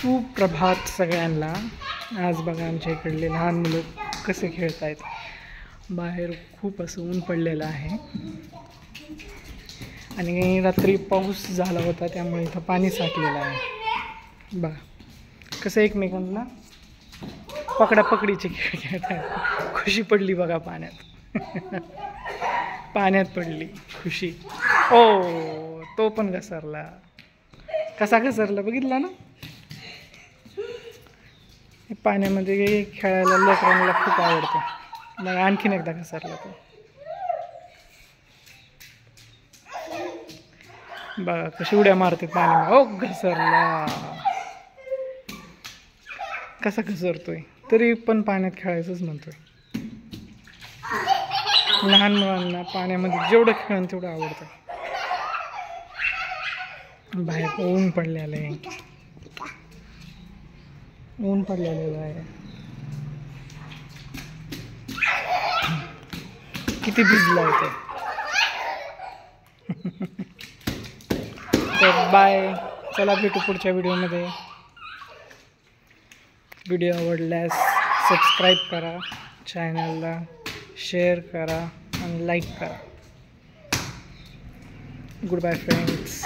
सुप्रभात सगळ्यांना। आज बघा आमच्या इकडले लहान मुलं कसे खेळत आहेत। बाहेर खूप असं ऊन पडलेलं आहे आणि रात्री पाऊस झाला होता, त्यामुळे इथं पाणी साठलेलं आहे। बघा कसं एकमेकांना पकडापकडीचे खेळ खेळत आहेत। खुशी पडली बघा पाण्यात पाण्यात पडली खुशी। ओ तो पण घसरला, कसा घसरला बघितला ना। पाण्यामध्ये खेळायला लेकरांना खूप आवडतं। मग आणखीन एकदा घसरला तो, बघा कशी उड्या मारते पाण्यामध्ये। ओ घसरला, कसा घसरतोय तरी पण पाण्यात खेळायचंच म्हणतोय। लहान मुलांना पाण्यामध्ये जेवढं खेळणं तेवढं आवडतं। बाहेर ऊन पडलेलं आहे, ऊन पडलेलं आहे। किती भिजला आहे तर बाय, चला भेटू पुढच्या व्हिडिओमध्ये। व्हिडिओ आवडल्यास सबस्क्राईब करा, चॅनलला शेअर करा आणि लाईक करा। Goodbye friends.